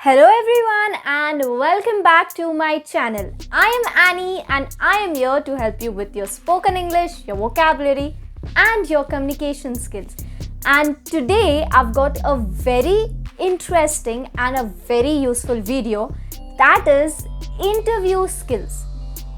Hello everyone and welcome back to my channel. I am Annie and I am here to help you with your spoken English, your vocabulary and your communication skills. And today I've got a very interesting and a very useful video, that is interview skills.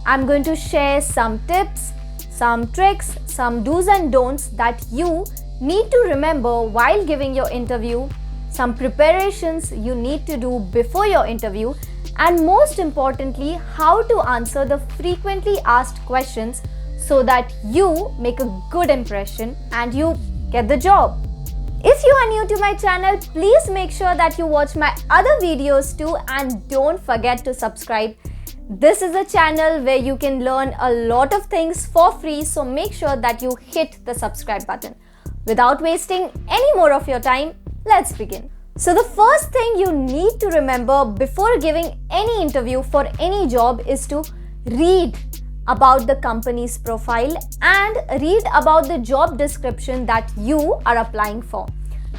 I'm going to share some tips, some tricks, some do's and don'ts that you need to remember while giving your interview, some preparations you need to do before your interview, and most importantly, how to answer the frequently asked questions so that you make a good impression and you get the job. If you are new to my channel, please make sure that you watch my other videos too and don't forget to subscribe. This is a channel where you can learn a lot of things for free, so make sure that you hit the subscribe button. Without wasting any more of your time, let's begin. So the first thing you need to remember before giving any interview for any job is to read about the company's profile and read about the job description that you are applying for.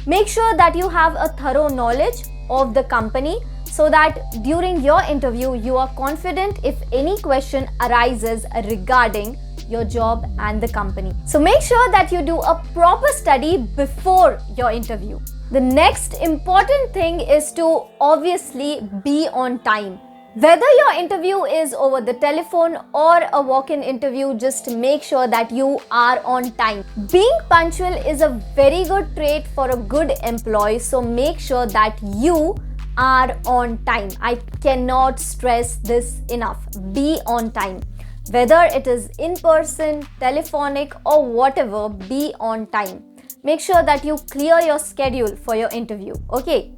Make sure that you have a thorough knowledge of the company so that during your interview you are confident if any question arises regarding your job and the company. So make sure that you do a proper study before your interview. The next important thing is to obviously be on time. Whether your interview is over the telephone or a walk-in interview, just make sure that you are on time. Being punctual is a very good trait for a good employee, so make sure that you are on time. I cannot stress this enough. Be on time. Whether it is in person, telephonic or whatever, be on time. Make sure that you clear your schedule for your interview, okay?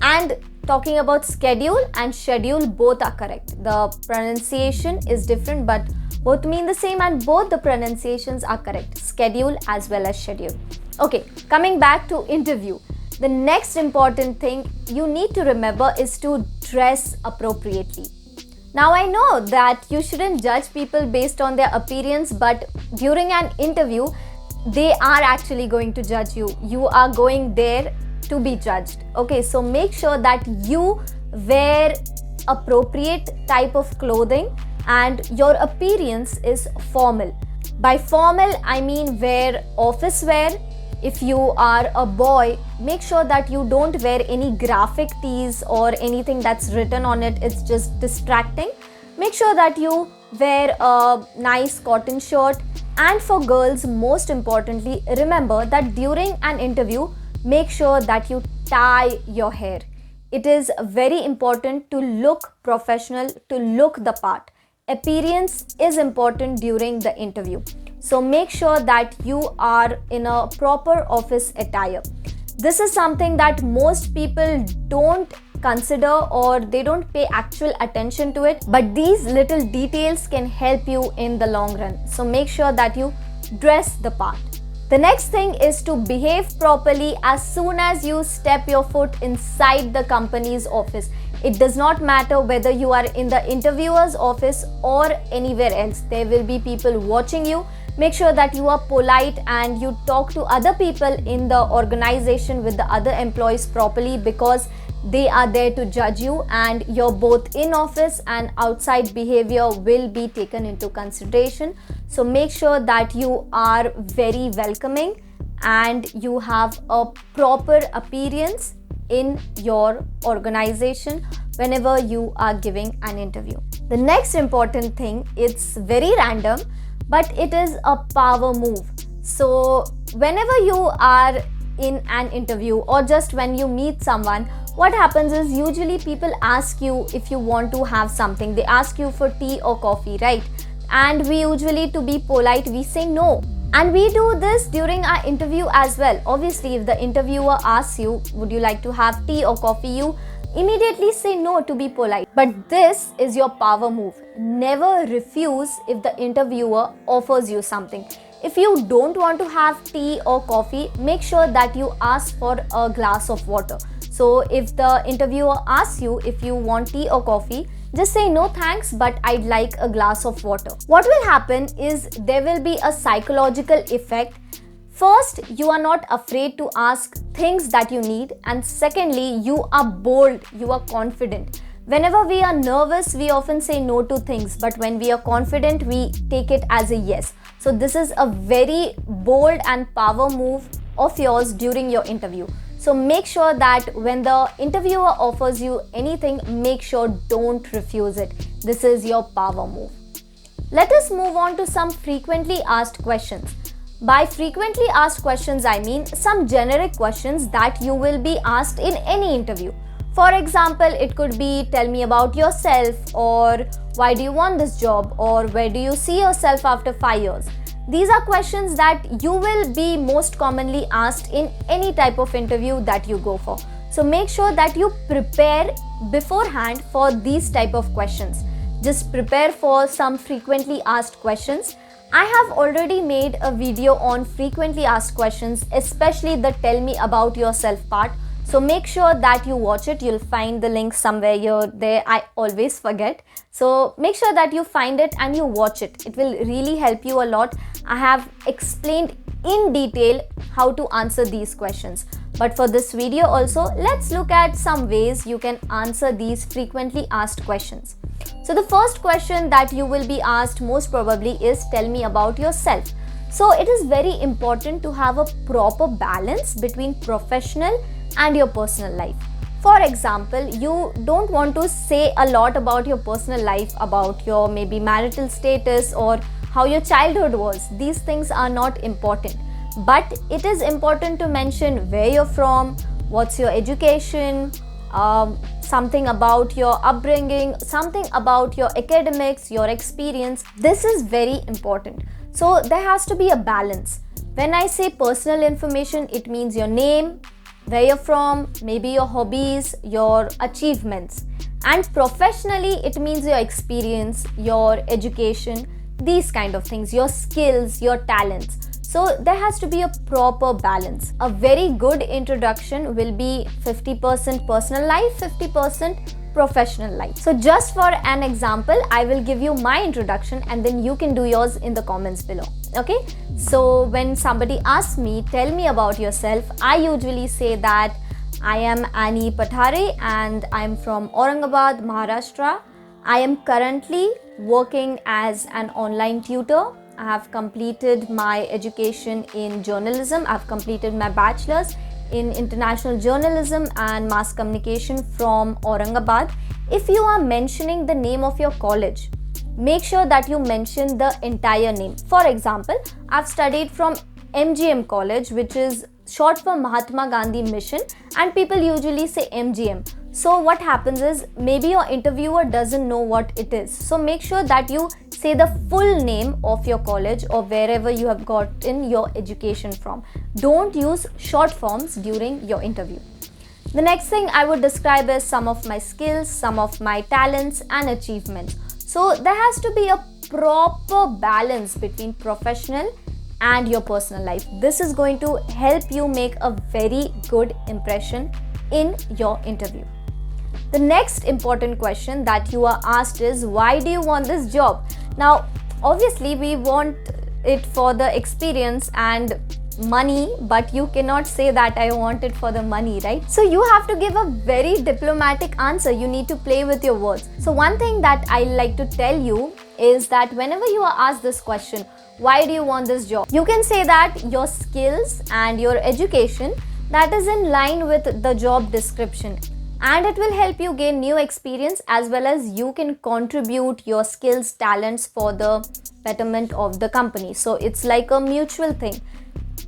And talking about schedule and schedule, both are correct. The pronunciation is different but both mean the same and both the pronunciations are correct. Schedule as well as schedule. Okay, coming back to interview. The next important thing you need to remember is to dress appropriately. Now I know that you shouldn't judge people based on their appearance, but during an interview, they are actually going to judge you. You are going there to be judged. Okay, so make sure that you wear appropriate type of clothing and your appearance is formal. By formal, I mean wear office wear. If you are a boy, make sure that you don't wear any graphic tees or anything that's written on it. It's just distracting. Make sure that you wear a nice cotton shirt. And for girls, most importantly, remember that during an interview, make sure that you tie your hair. It is very important to look professional, to look the part. Appearance is important during the interview. So make sure that you are in a proper office attire. This is something that most people don't consider or they don't pay actual attention to it, but these little details can help you in the long run. So make sure that you dress the part. The next thing is to behave properly as soon as you step your foot inside the company's office. It does not matter whether you are in the interviewer's office or anywhere else. There will be people watching you. Make sure that you are polite and you talk to other people in the organization with the other employees properly, because they are there to judge you and your both in office and outside behavior will be taken into consideration. So make sure that you are very welcoming and you have a proper appearance in your organization whenever you are giving an interview. The next important thing, it's very random, but it is a power move. So whenever you are in an interview or just when you meet someone, what happens is usually people ask you if you want to have something. They ask you for tea or coffee, right? And we usually, to be polite, we say no. And we do this during our interview as well. Obviously, if the interviewer asks you, would you like to have tea or coffee, you immediately say no to be polite. But this is your power move. Never refuse if the interviewer offers you something. If you don't want to have tea or coffee, make sure that you ask for a glass of water. So if the interviewer asks you if you want tea or coffee, just say no thanks, but I'd like a glass of water. What will happen is there will be a psychological effect First, you are not afraid to ask things that you need, and secondly, you are bold, you are confident. Whenever we are nervous, we often say no to things, but when we are confident, we take it as a yes. So this is a very bold and power move of yours during your interview. So make sure that when the interviewer offers you anything, make sure don't refuse it. This is your power move. Let us move on to some frequently asked questions. By frequently asked questions, I mean some generic questions that you will be asked in any interview. For example, it could be tell me about yourself, or why do you want this job, or where do you see yourself after 5 years. These are questions that you will be most commonly asked in any type of interview that you go for. So make sure that you prepare beforehand for these type of questions. Just prepare for some frequently asked questions. I have already made a video on frequently asked questions, especially the tell me about yourself part. So make sure that you watch it. You'll find the link somewhere here, there. I always forget. So make sure that you find it and you watch it. It will really help you a lot. I have explained in detail how to answer these questions. But for this video also, let's look at some ways you can answer these frequently asked questions. So the first question that you will be asked most probably is tell me about yourself. So it is very important to have a proper balance between professional and your personal life. For example, you don't want to say a lot about your personal life, about your maybe marital status or how your childhood was. These things are not important. But it is important to mention where you're from, what's your education, something about your upbringing, something about your academics, your experience. This is very important. So there has to be a balance. When I say personal information, it means your name, where you're from, maybe your hobbies, your achievements. And professionally, it means your experience, your education, these kind of things, your skills, your talents. So there has to be a proper balance. A very good introduction will be 50% personal life, 50% professional life. So just for an example, I will give you my introduction and then you can do yours in the comments below. Okay? So when somebody asks me, tell me about yourself, I usually say that I am Annie Pathare and I'm from Aurangabad, Maharashtra. I am currently working as an online tutor. I have completed my education in journalism. I've completed my bachelor's in international journalism and mass communication from Aurangabad. If you are mentioning the name of your college, make sure that you mention the entire name. For example, I've studied from MGM College, which is short for Mahatma Gandhi Mission, and people usually say MGM. So what happens is maybe your interviewer doesn't know what it is. So make sure that you say the full name of your college or wherever you have gotten your education from. Don't use short forms during your interview. The next thing I would describe is some of my skills, some of my talents and achievements. So there has to be a proper balance between professional and your personal life. This is going to help you make a very good impression in your interview. The next important question that you are asked is, why do you want this job? Now, obviously we want it for the experience and money, but you cannot say that I want it for the money, right? So you have to give a very diplomatic answer. You need to play with your words. So one thing that I like to tell you is that whenever you are asked this question, why do you want this job? You can say that your skills and your education that is in line with the job description, and it will help you gain new experience as well as you can contribute your skills, talents for the betterment of the company. So it's like a mutual thing.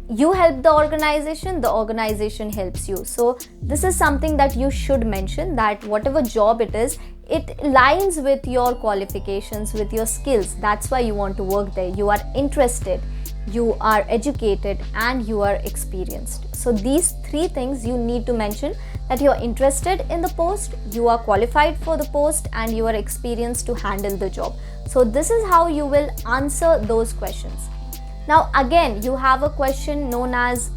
You help the organization helps you. So this is something that you should mention, that whatever job it is, it aligns with your qualifications, with your skills. That's why you want to work there. You are interested, you are educated, and you are experienced. So these three things you need to mention, that you are interested in the post, you are qualified for the post, and you are experienced to handle the job. So this is how you will answer those questions. Now again, you have a question known as,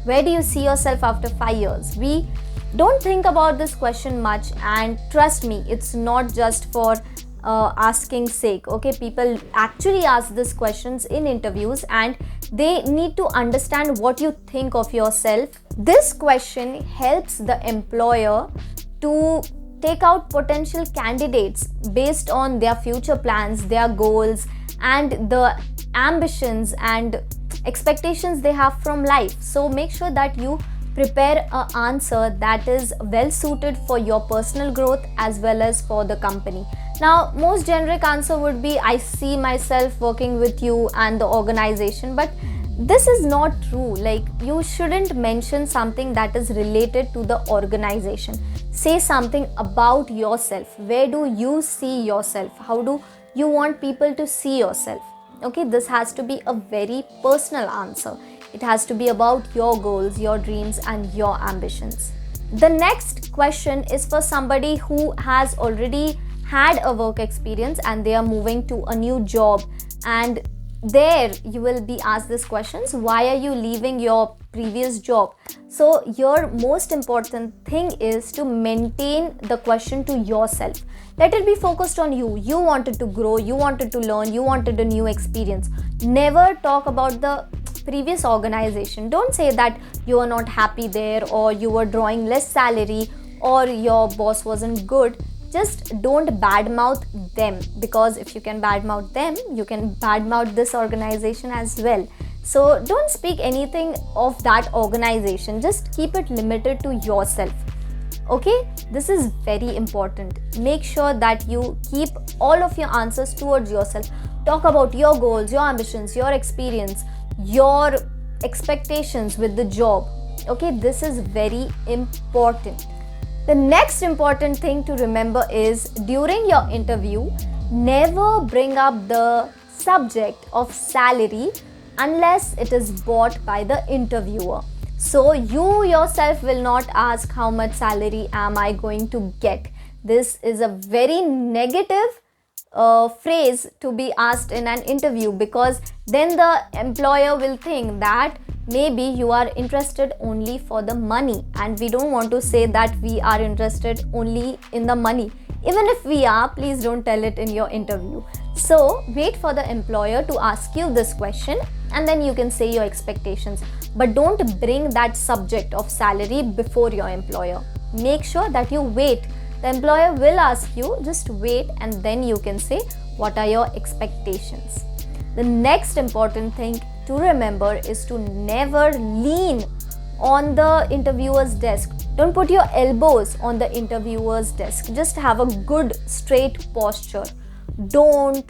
where do you see yourself after 5 years? We don't think about this question much, and trust me, it's not just for asking sake. Okay, people actually ask these questions in interviews, and they need to understand what you think of yourself. This question helps the employer to take out potential candidates based on their future plans, their goals, and the ambitions and expectations they have from life. So make sure that you prepare an answer that is well suited for your personal growth as well as for the company. Now, most generic answer would be, I see myself working with you and the organization, but this is not true. Like, you shouldn't mention something that is related to the organization. Say something about yourself. Where do you see yourself? How do you want people to see yourself? Okay, this has to be a very personal answer. It has to be about your goals, your dreams, and your ambitions. The next question is for somebody who has already had a work experience and they are moving to a new job, and there you will be asked these questions: why are you leaving your previous job? So your most important thing is to maintain the question to yourself. Let it be focused on you. You wanted to grow, you wanted to learn, you wanted a new experience. Never talk about the previous organization. Don't say that you are not happy there, or you were drawing less salary, or your boss wasn't good. Just don't badmouth them, because if you can badmouth them, you can badmouth this organization as well. So don't speak anything of that organization. Just keep it limited to yourself. Okay, this is very important. Make sure that you keep all of your answers towards yourself. Talk about your goals, your ambitions, your experience, your expectations with the job. Okay, this is very important. The next important thing to remember is, during your interview, never bring up the subject of salary unless it is brought by the interviewer. So you yourself will not ask how much salary am I going to get. This is a very negative phrase to be asked in an interview, because then the employer will think that maybe you are interested only for the money, and we don't want to say that we are interested only in the money. Even if we are, please don't tell it in your interview. So wait for the employer to ask you this question, and then you can say your expectations, but don't bring that subject of salary before your employer. Make sure that you wait. The employer will ask you, just wait, and then you can say what are your expectations. The next important thing to remember is to never lean on the interviewer's desk. Don't put your elbows on the interviewer's desk. Just have a good straight posture. Don't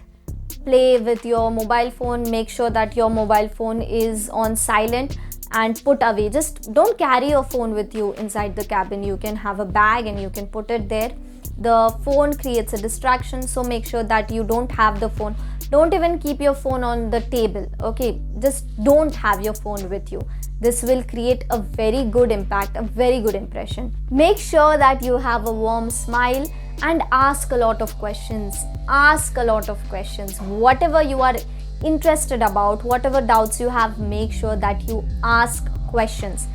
play with your mobile phone. Make sure that your mobile phone is on silent and put away. Just don't carry your phone with you inside the cabin. You can have a bag and you can put it there. The phone creates a distraction, so make sure that you don't have the phone. Don't even keep your phone on the table. Okay, just don't have your phone with you. This will create a very good impact, a very good impression. Make sure that you have a warm smile and ask a lot of questions. Ask a lot of questions. Whatever you are interested about, whatever doubts you have, make sure that you ask questions.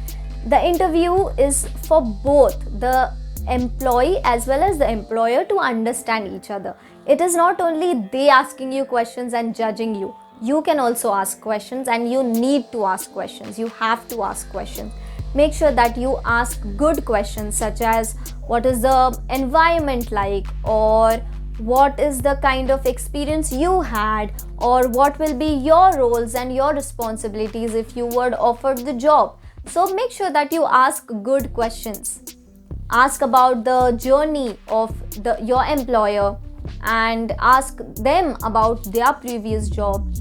The interview is for both the employee as well as the employer to understand each other. It is not only they asking you questions and judging you. You can also ask questions, and you need to ask questions. You have to ask questions. Make sure that you ask good questions, such as what is the environment like, or what is the kind of experience you had, or what will be your roles and your responsibilities if you were offered the job. So make sure that you ask good questions. Ask about the journey of your employer and ask them about their previous job.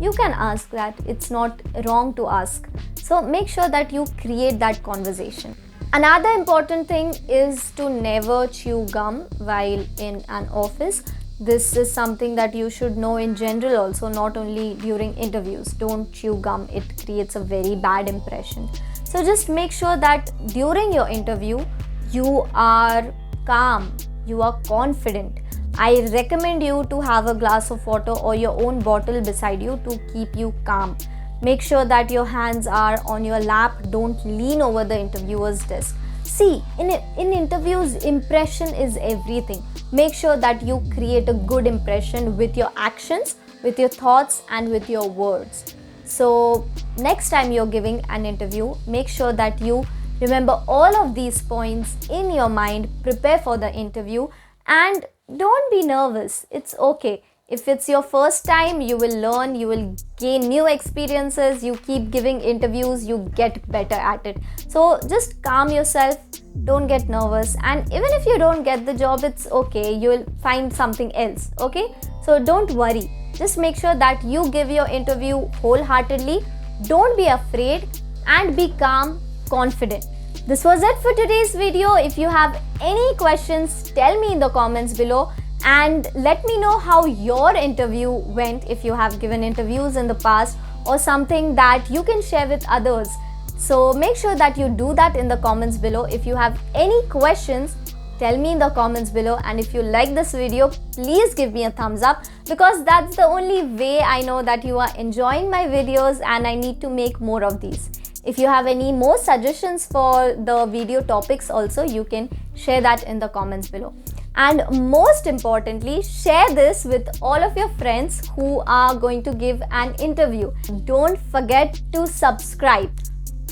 You can ask that. It's not wrong to ask. So make sure that you create that conversation. Another important thing is to never chew gum while in an office. This is something that you should know in general also, not only during interviews. Don't chew gum. It creates a very bad impression. So just make sure that during your interview, you are calm, you are confident. I recommend you to have a glass of water or your own bottle beside you to keep you calm. Make sure that your hands are on your lap. Don't lean over the interviewer's desk. See, in interviews, impression is everything. Make sure that you create a good impression with your actions, with your thoughts, and with your words. So next time you're giving an interview, make sure that you remember all of these points in your mind, prepare for the interview, and don't be nervous. It's okay. If it's your first time, you will learn, you will gain new experiences, you keep giving interviews, you get better at it. So just calm yourself, don't get nervous, and even if you don't get the job, it's okay, you will find something else, okay? So don't worry, just make sure that you give your interview wholeheartedly, don't be afraid, and be calm, confident. This was it for today's video. If you have any questions, tell me in the comments below. And let me know how your interview went, if you have given interviews in the past or something that you can share with others. So make sure that you do that in the comments below. If you have any questions, tell me in the comments below. And if you like this video, please give me a thumbs up, because that's the only way I know that you are enjoying my videos and I need to make more of these. If you have any more suggestions for the video topics also, you can share that in the comments below. And most importantly, share this with all of your friends who are going to give an interview. Don't forget to subscribe.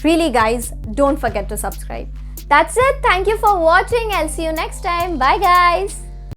Really guys, don't forget to subscribe. That's it. Thank you for watching. I'll see you next time. Bye guys.